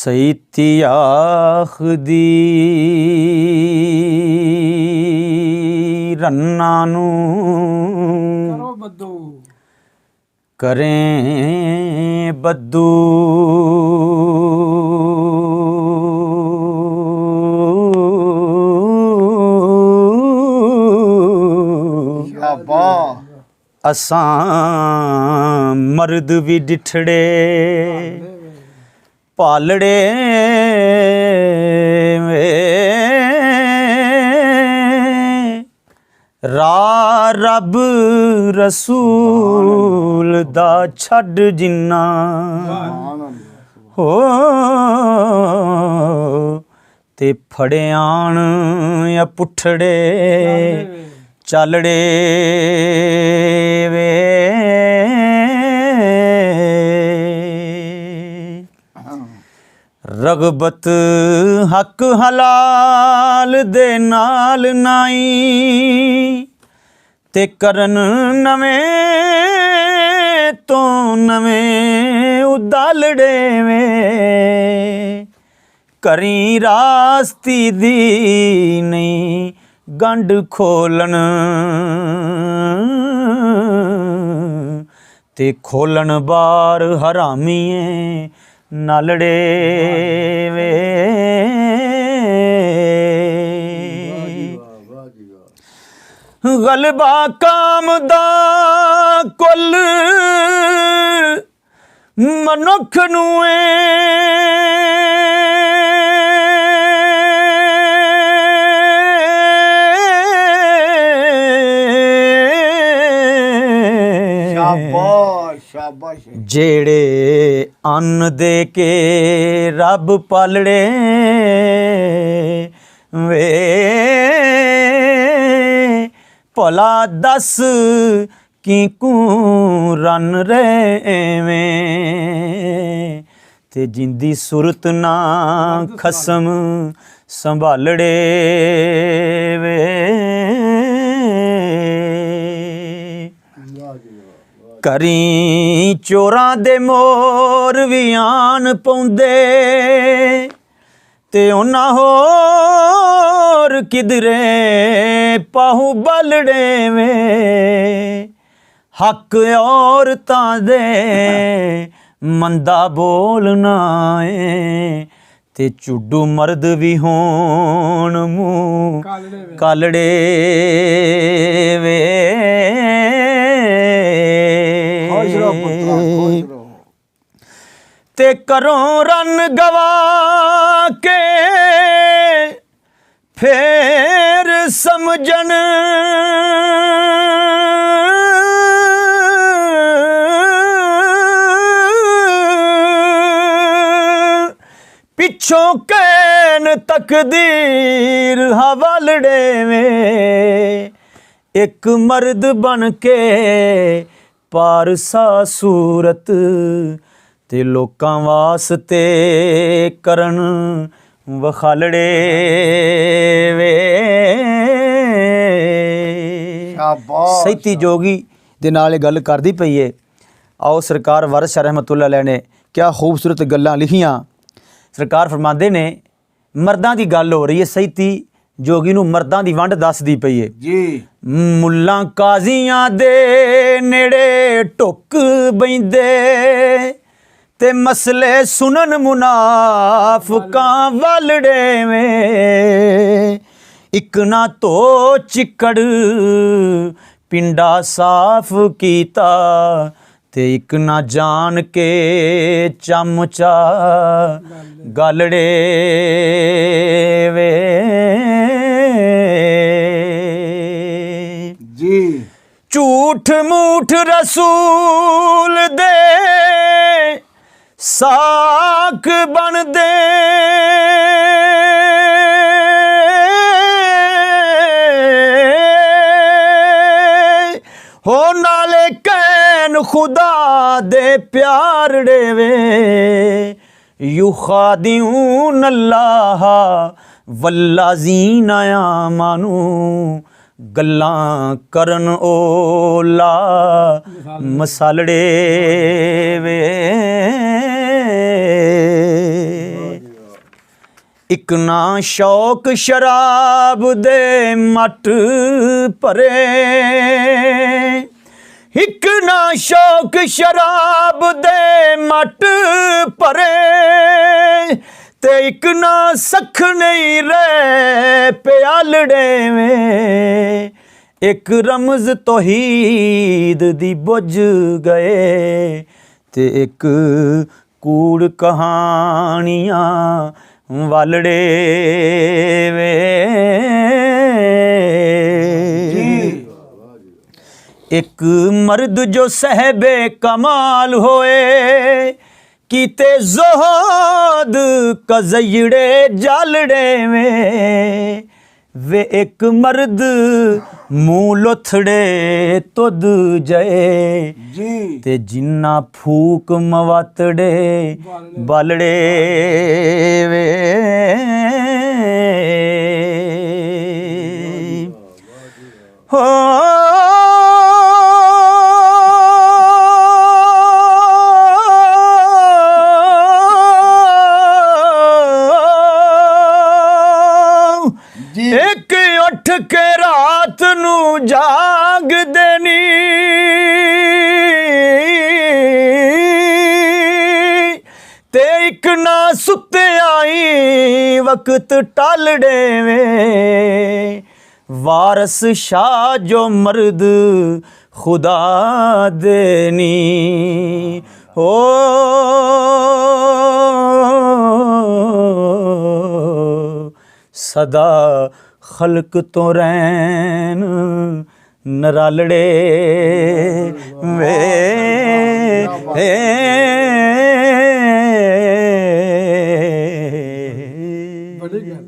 ਸਈਤੀ ਆਖਦੀ ਰੰਨਾਂ ਨੂੰ ਕਰੋ ਬੱਦੂ ਕਰੇ ਬੱਦੂ ਅਸਾਂ ਮਰਦ ਵੀ ਡਿਠੜੇ ਪਾਲੜੇ ਵੇ ਰਾ ਰੱਬ ਰਸੂਲ ਦਾ ਛੱਡ ਜਿੰਨਾ ਹੋ ਤੇ ਫੜਿਆਣ ਆ ਪੁੱਠੜੇ ਚੱਲੜੇ ਵੇ ਰਗਬਤ ਹੱਕ ਹਲਾਲ ਦੇ ਨਾਲ ਨਾਈ ਤੇ ਕਰਨ ਨਵੇਂ ਤੋਂ ਨਵੇਂ ਉਦਾਲੜੇ ਵੇ ਕਰੀ ਰਾਸਤੀ ਦੀ ਨਹੀਂ ਗੰਢ ਖੋਲਣ ਤੇ ਖੋਲਣ ਬਾਰ ਹਰਾਮੀਏ ਨਾਲੜੇ ਵੇ ਗਲਬਾ ਕਾਮ ਦਾ ਕੁੱਲ ਮਨੁੱਖ ਨੂੰ ਏ ਜਿਹੜੇ ਅੰਨ ਦੇ ਕੇ ਰੱਬ ਪਾਲੜੇ ਵੇ ਭਲਾ ਦੱਸ ਕੀ ਕੂ ਰਨ ਰੇਵੇਂ ਤੇ ਜਿੰਦੀ ਸੁਰਤ ਨਾ ਖਸਮ ਸੰਭਾਲੜੇ ਵੇ ਕਰੀ ਚੋਰਾਂ ਦੇ ਮੋਰ ਵੀ ਆਣ ਪਾਉਂਦੇ ਤੇ ਉਹਨਾਂ ਹੋਰ ਕਿਧਰੇ ਪਾਹੂ ਬਲੜੇ ਵੇ ਹੱਕ ਔਰਤਾਂ ਦੇ ਮੰਦਾ ਬੋਲਣਾ ਏ ਤੇ ਚੁੱਡੂ ਮਰਦ ਵੀ ਹੋਣ ਮੂੰਹ ਕਾਲੜੇ ਵੇ ਤੇ ਕਰੋ ਰਨ ਗਵਾ ਕੇ ਫੇਰ ਸਮਝਣ ਪਿੱਛੋਂ ਕਹਿਣ ਤਕਦੀਰ ਹਵਾਲੜੇ ਵੇ ਇੱਕ ਮਰਦ ਬਣ ਕੇ ਪਾਰਸਾ ਸੂਰਤ ਤੇ ਲੋਕਾਂ ਵਾਸਤੇ ਕਰਨ ਵਖਾਲੜੇ ਵੇ ਸੈਤੀ ਜੋਗੀ ਦੇ ਨਾਲ ਇਹ ਗੱਲ ਕਰਦੀ ਪਈ ਏ। ਆਓ ਸਰਕਾਰ ਵਾਰਿਸ ਸ਼ਾਹ ਰਹਿਮਤੁल्लाह अलैह ਨੇ ਕਿਆ ਖੂਬਸੂਰਤ ਗੱਲਾਂ ਲਿਖੀਆਂ। ਸਰਕਾਰ ਫਰਮਾਉਂਦੇ ਨੇ ਮਰਦਾਂ ਦੀ ਗੱਲ ਹੋ ਰਹੀ ਹੈ, ਸੈਤੀ ਜੋਗੀ ਨੂੰ ਮਰਦਾਂ ਦੀ ਵੰਡ ਦੱਸਦੀ ਪਈ ਏ ਜੀ। ਮੁੱਲਾਂ ਕਾਜ਼ੀਆਂ ਦੇ ਨੇੜੇ ਢੁੱਕ ਬੈਂਦੇ ਤੇ ਮਸਲੇ ਸੁਣਨ ਮੁਨਾਫਕਾਂ ਵਾਲੜੇ ਵੇ ਇੱਕ ਨਾ ਧੋ ਚਿੱਕੜ ਪਿੰਡਾ ਸਾਫ਼ ਕੀਤਾ ਤੇ ਇੱਕ ਨਾ ਜਾਣ ਕੇ ਚਮਚਾ ਗਾਲੜੇ ਵੇ ਜੀ। ਝੂਠ ਮੂਠ ਰਸੂਲ ਦੇ ਸਾਕ ਬਣਦੇ ਹੋ ਨਾਲੇ ਕਹਿਣ ਖੁਦਾ ਦੇ ਪਿਆਰੜੇ ਵੇ ਯੁਖਾਦਿਊਨ ਅੱਲਾਹ ਵੱਲਾਜ਼ੀਨਾ ਆਮਨੂ ਗੱਲਾਂ ਕਰਨ ਓਲਾ ਮਸਾਲੜੇ ਵੇ ਇੱਕ ਨਾ ਸ਼ੌਕ ਸ਼ਰਾਬ ਦੇ ਮੱਟ ਭਰੇ, ਇੱਕ ਨਾ ਸ਼ੌਕ ਸ਼ਰਾਬ ਦੇ ਮੱਟ ਭਰੇ, ਤੇ ਇੱਕ ਨਾ ਸਖ ਨਹੀਂ ਰਹਿ ਪਿਆਲੜੇ ਵੇ, ਇੱਕ ਰਮਜ਼ ਤੌਹੀਦ ਦੀ ਬੁੱਝ ਗਏ, ਤੇ ਇੱਕ ਕੂੜ ਕਹਾਣੀਆਂ ਵਾਲੜੇ ਵੇ। ਇੱਕ ਮਰਦ ਜੋ ਸਹਿਬੇ ਕਮਾਲ ਹੋਏ, ਕੀਤੇ ਜ਼ੋਹਦ ਕਜ਼ਈੜੇ ਜਾਲੜੇ ਵੇ ਇੱਕ ਮਰਦ ਮੂੰਹ ਲੁੱਥੜੇ ਤੁਧ ਜਏ, ਜੀ ਤੇ ਜਿੰਨਾ ਫੂਕ ਮਵਾਤੜੇ ਬਾਲੜੇ ਵੇ। ਹੋ ਇੱਕ ਉੱਠ ਕੇ ਰਾਤ ਨੂੰ ਜਾਗਦੇ ਨੀ, ਤੇ ਇੱਕ ਨਾ ਸੁੱਤਿਆਂ ਹੀ ਵਕਤ ਟਾਲੜੇ ਵੇ, ਵਾਰਸ ਸ਼ਾਹ ਜੋ ਮਰਦ ਖੁਦਾ ਦੇ ਨੀ। ਹੋ ਸਦਾ ਖਲਕ ਤੋਂ ਰਹਿਣ ਨਰਾਲੜੇ ਵੇ। ਬੜੀ ਗੱਲ